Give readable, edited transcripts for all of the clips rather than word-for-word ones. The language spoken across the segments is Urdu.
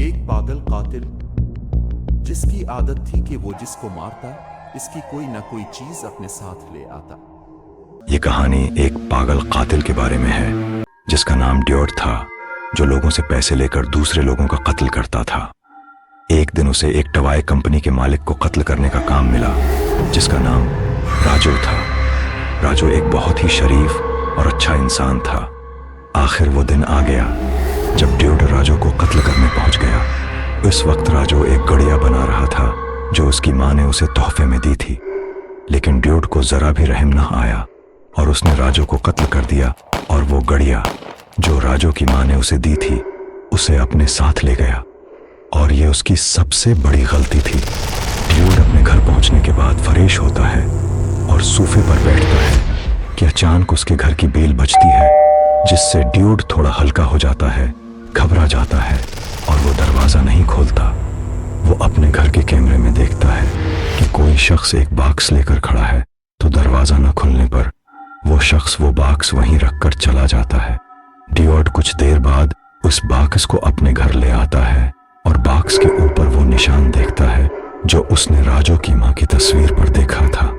ایک پاگل قاتل جس کی عادت تھی کہ وہ جس کو مارتا اس کی کوئی نہ کوئی چیز اپنے ساتھ لے آتا۔ یہ کہانی ایک پاگل قاتل کے بارے میں ہے جس کا نام ڈیوڈ تھا، جو لوگوں سے پیسے لے کر دوسرے لوگوں کا قتل کرتا تھا۔ ایک دن اسے ایک ٹوائی کمپنی کے مالک کو قتل کرنے کا کام ملا جس کا نام راجو تھا۔ راجو ایک بہت ہی شریف اور اچھا انسان تھا۔ آخر وہ دن آ گیا جب ڈیوڈ راجو کو قتل کرنے پہنچ گیا۔ اس وقت راجو ایک گڑیا بنا رہا تھا جو اس کی ماں نے اسے تحفے میں دی تھی، لیکن ڈیوڈ کو ذرا بھی رحم نہ آیا اور اس نے راجو کو قتل کر دیا اور وہ گڑیا جو راجو کی ماں نے اسے دی تھی اسے اپنے ساتھ لے گیا، اور یہ اس کی سب سے بڑی غلطی تھی۔ ڈیوڈ اپنے گھر پہنچنے کے بعد فریش ہوتا ہے اور صوفے پر بیٹھتا ہے کہ اچانک اس کے گھر کی بیل بجتی ہے، جس سے ڈیوڈ تھوڑا ہلکا ہو جاتا ہے، گھبرا جاتا ہے اور وہ دروازہ نہیں کھولتا۔ وہ اپنے گھر کے کیمرے میں دیکھتا ہے کہ کوئی شخص ایک باکس لے کر کھڑا ہے، تو دروازہ نہ کھلنے پر وہ شخص وہ باکس وہیں رکھ کر چلا جاتا ہے۔ ڈیوڈ کچھ دیر بعد اس باکس کو اپنے گھر لے آتا ہے اور باکس کے اوپر وہ نشان دیکھتا ہے جو اس نے راجو کی ماں کی تصویر پر دیکھا تھا۔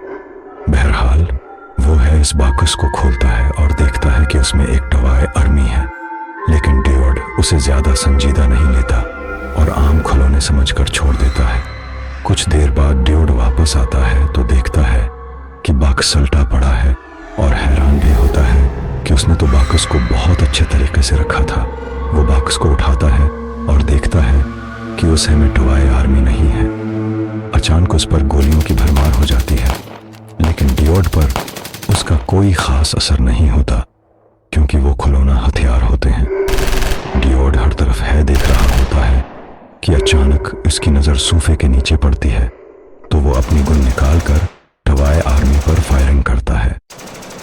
بہرحال وہ اس باکس کو کھولتا ہے اور دیکھتا ہے کہ اس میں ایک ٹوائی آرمی ہے، لیکن ڈیوڈ اسے زیادہ سنجیدہ نہیں لیتا اور عام کھلونے سمجھ کر چھوڑ دیتا ہے۔ کچھ دیر بعد ڈیوڈ واپس آتا ہے تو دیکھتا ہے کہ باکس سلٹا پڑا ہے اور حیران بھی ہوتا ہے کہ اس نے تو باکس کو بہت اچھے طریقے سے رکھا تھا۔ وہ باکس کو اٹھاتا ہے اور دیکھتا ہے کہ اسے میں ٹوائی آرمی نہیں ہے۔ اچانک اس پر گولیوں کی بھرمار ہو جاتی ہے، لیکن ڈیوڈ پر اس کا کوئی خاص اثر نہیں ہوتا کیونکہ وہ کھلونا ہتھیار ہوتے ہیں۔ ڈیوڈ ہر طرف دیکھ رہا ہوتا ہے کہ اچانک اس کی نظر صوفے کے نیچے پڑتی ہے، تو وہ اپنی گن نکال کر ٹوائی آرمی پر فائرنگ کرتا ہے۔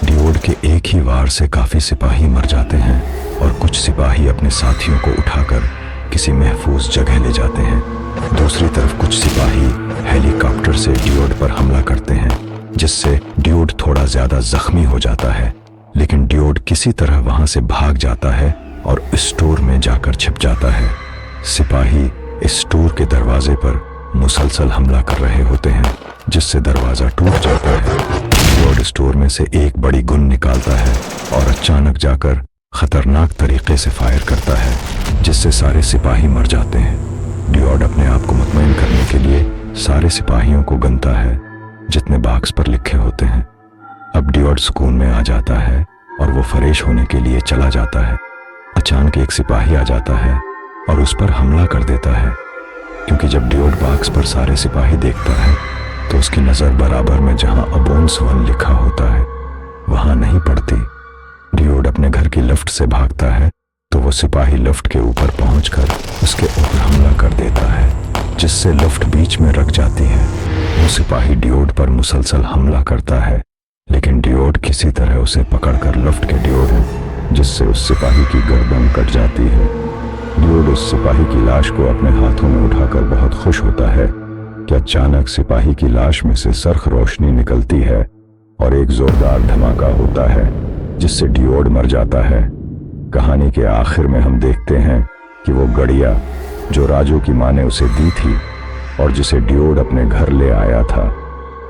ڈیوڈ کے ایک ہی وار سے کافی سپاہی مر جاتے ہیں اور کچھ سپاہی اپنے ساتھیوں کو اٹھا کر کسی محفوظ جگہ لے جاتے ہیں۔ دوسری طرف کچھ سپاہی ہیلی کاپٹر سے ڈیوڈ پر حملہ کرتے ہیں، جس سے ڈیوڈ تھوڑا زیادہ زخمی ہو جاتا ہے، لیکن ڈیوڈ کسی طرح وہاں سے بھاگ جاتا ہے اور اسٹور میں جا کر چھپ جاتا ہے۔ سپاہی اسٹور کے دروازے پر مسلسل حملہ کر رہے ہوتے ہیں، جس سے دروازہ ٹوٹ جاتا ہے۔ ڈیوڈ اسٹور میں سے ایک بڑی گن نکالتا ہے اور اچانک جا کر خطرناک طریقے سے فائر کرتا ہے، جس سے سارے سپاہی مر جاتے ہیں۔ ڈیوڈ اپنے آپ کو مطمئن کرنے کے لیے سارے سپاہیوں کو گنتا ہے جتنے باکس پر لکھے ہوتے ہیں۔ اب ڈیوڈ سکون میں آ جاتا ہے اور وہ فریش ہونے کے لیے چلا جاتا ہے۔ اچانک ایک سپاہی آ جاتا ہے اور اس پر حملہ کر دیتا ہے، کیونکہ جب ڈیوڈ باکس پر سارے سپاہی دیکھتا ہے تو اس کی نظر برابر میں جہاں ابونس 1 لکھا ہوتا ہے وہاں نہیں پڑتی۔ ڈیوڈ اپنے گھر کی لفٹ سے بھاگتا ہے تو وہ سپاہی لفٹ کے اوپر پہنچ کر اس کے اوپر حملہ کر دیتا ہے، جس سے لفٹ بیچ میں رک جاتی ہے۔ وہ سپاہی ڈیوڈ پر مسلسل حملہ کرتا ہے، لیکن ڈیوڈ کسی طرح اسے پکڑ کر لفٹ کے ڈیوڈ جس سے اس سپاہی کی گردن کٹ جاتی ہے۔ ڈیوڈ اس سپاہی کی لاش کو اپنے ہاتھوں میں اٹھا کر بہت خوش ہوتا ہے کہ اچانک سپاہی کی لاش میں سے سرخ روشنی نکلتی ہے اور ایک زوردار دھماکہ ہوتا ہے جس سے ڈیوڈ مر جاتا ہے۔ کہانی کے آخر میں ہم دیکھتے ہیں کہ وہ گڑیا جو راجو کی ماں نے اسے دی تھی اور جسے ڈیوڈ اپنے گھر لے آیا تھا،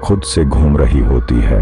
خود سے گھوم رہی ہوتی ہے